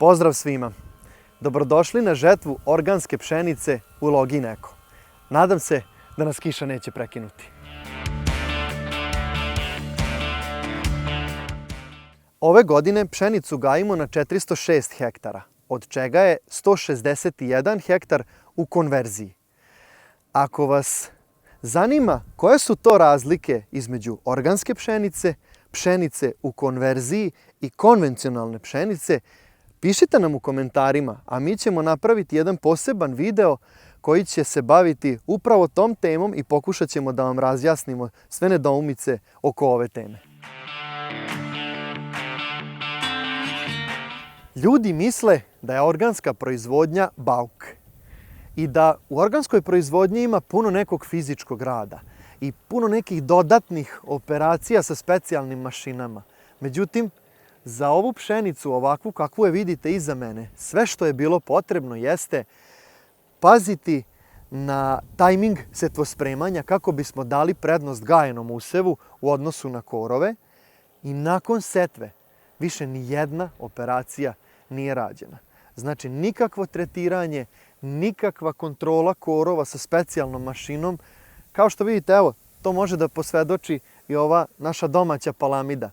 Pozdrav svima! Dobrodošli na žetvu organske pšenice u Login Eko. Nadam se da nas kiša neće prekinuti. Ove godine pšenicu gajimo na 406 hektara, od čega je 161 hektar u konverziji. Ako vas zanima koje su to razlike između organske pšenice, pšenice u konverziji i konvencionalne pšenice, pišite nam u komentarima, a mi ćemo napraviti jedan poseban video koji će se baviti upravo tom temom i pokušat ćemo da vam razjasnimo sve nedoumice oko ove teme. Ljudi misle da je organska proizvodnja bauk i da u organskoj proizvodnji ima puno nekog fizičkog rada i puno nekih dodatnih operacija sa specijalnim mašinama. Međutim, za ovu pšenicu, ovakvu kakvu je vidite iza mene, sve što je bilo potrebno jeste paziti na tajming setvospremanja kako bismo dali prednost gajenom usevu u odnosu na korove i nakon setve više ni jedna operacija nije rađena. Znači nikakvo tretiranje, nikakva kontrola korova sa specijalnom mašinom. Kao što vidite, evo, to može da posvedoči i ova naša domaća palamida,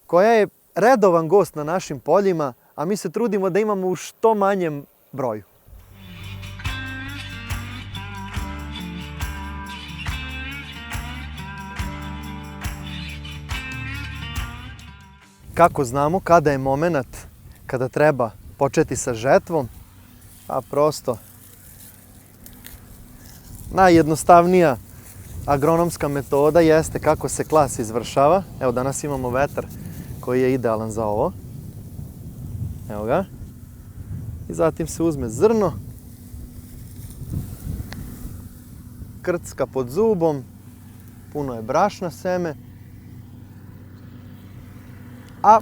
koja je redovan gost na našim poljima, a mi se trudimo da imamo u što manjem broju. Kako znamo kada je moment kada treba početi sa žetvom? A prosto najjednostavnija agronomska metoda jeste kako se klas izvršava. Evo, danas imamo vetar koji je idealan za ovo. Evo ga. I zatim se uzme zrno, krcka pod zubom, puno je brašna seme, a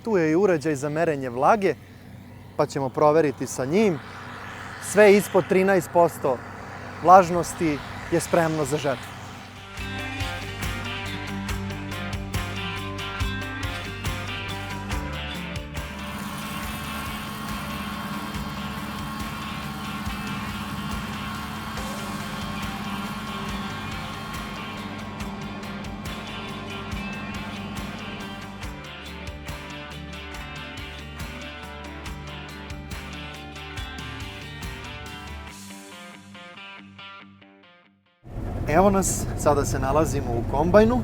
tu je i uređaj za merenje vlage, pa ćemo proveriti sa njim. Sve ispod 13% vlažnosti je spremno za žetvu. Evo nas, sada se nalazimo u kombajnu,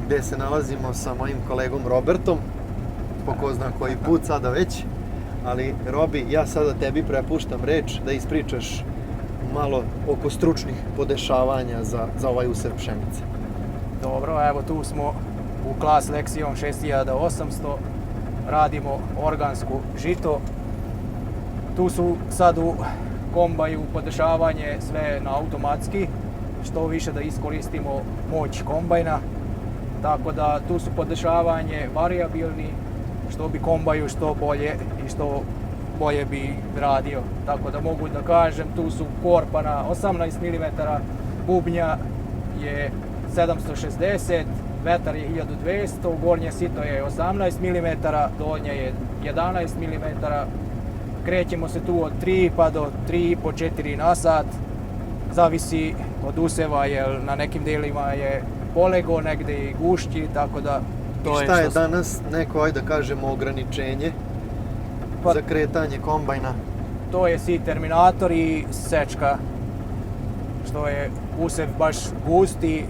gdje se nalazimo sa mojim kolegom Robertom, po ko zna koji put sada već. Ali Robi, ja sada tebi prepuštam reč da ispričaš malo oko stručnih podešavanja za ovaj usev pšenice. Dobro, evo tu smo u klas Lexion 6800, radimo organsku žito. Tu su sad u kombaju podešavanje sve na automatski, što više da iskoristimo moć kombajna. Tako da tu su podešavanje varijabilni, što bi kombaju što bolje i što bolje bi radio. Tako da mogu da kažem, tu su korpa na 18 mm, bubnja je 760, vetar je 1200, gornje sito je 18 mm, donje je 11 mm. Krećemo se tu od 3 pa do 3,5-4 na sat. Zavisi od useva, jer na nekim delima je polego, negde i gušći, tako da to je šta je danas neko, ajde da kažemo, ograničenje za kretanje kombajna? To je si terminator i sečka, što je usev baš gusti,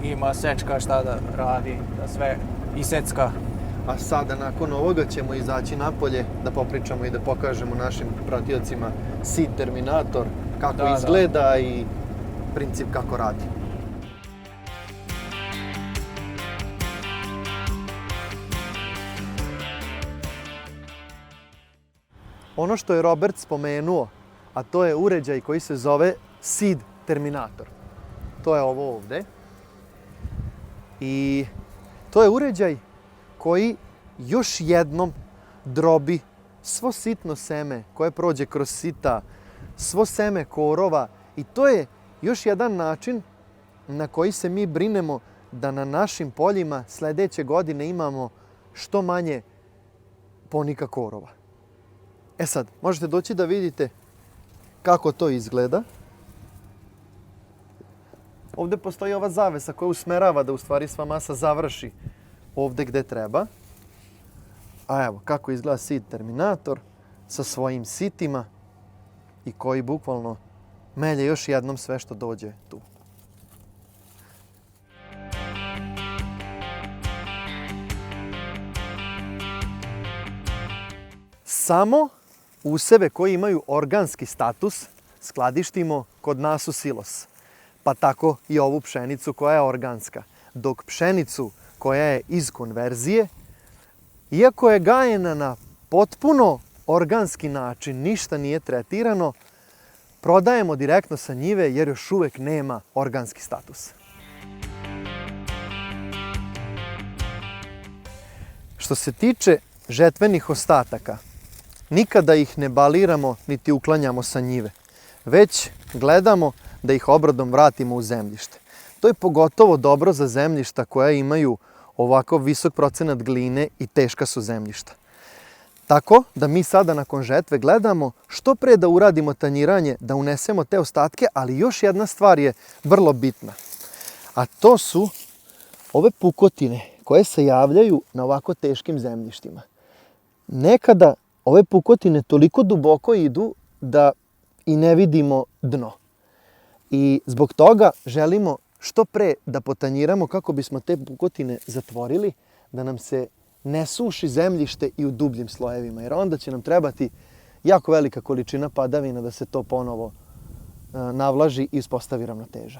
ima sečka šta da radi, da sve isecka. A sada nakon ovoga ćemo izaći napolje da popričamo i da pokažemo našim pratiocima seed terminator, kako izgleda i princip kako radi. Ono što je Robert spomenuo, a to je uređaj koji se zove seed terminator. To je ovo ovde. I to je uređaj koji još jednom drobi svo sitno seme koje prođe kroz sita, svo seme korova, i to je još jedan način na koji se mi brinemo da na našim poljima sledeće godine imamo što manje ponika korova. E sad, možete doći da vidite kako to izgleda. Ovdje postoji ova zavesa koja usmerava da u stvari sva masa završi ovdje gdje treba. A evo kako izgleda Seed Terminator sa svojim sitima i koji bukvalno melje još jednom sve što dođe tu. Samo useve koji imaju organski status skladištimo kod nas u silos. Pa tako i ovu pšenicu koja je organska. Dok pšenicu koja je iz konverzije, iako je gajena na potpuno organski način, ništa nije tretirano, prodajemo direktno sa njive jer još uvijek nema organski status. Što se tiče žetvenih ostataka, nikada ih ne baliramo niti uklanjamo sa njive, već gledamo da ih obradom vratimo u zemljište. To je pogotovo dobro za zemljišta koja imaju ovako visok procenat gline i teška su zemljišta. Tako da mi sada nakon žetve gledamo što pre da uradimo tanjiranje, da unesemo te ostatke, ali još jedna stvar je vrlo bitna. A to su ove pukotine koje se javljaju na ovako teškim zemljištima. Nekada ove pukotine toliko duboko idu da i ne vidimo dno. I zbog toga želimo što pre da potanjiramo kako bismo te pukotine zatvorili, da nam se ne suši zemljište i u dubljim slojevima, jer onda će nam trebati jako velika količina padavina da se to ponovo navlaži i uspostavi ravnoteža.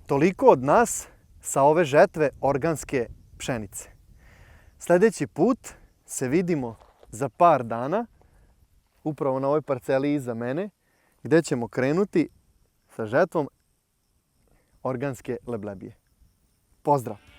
Toliko od nas sa ove žetve organske pšenice. Sljedeći put se vidimo za par dana, upravo na ovoj parceli iza mene, gdje ćemo krenuti sa žetvom organske leblebije. Pozdrav!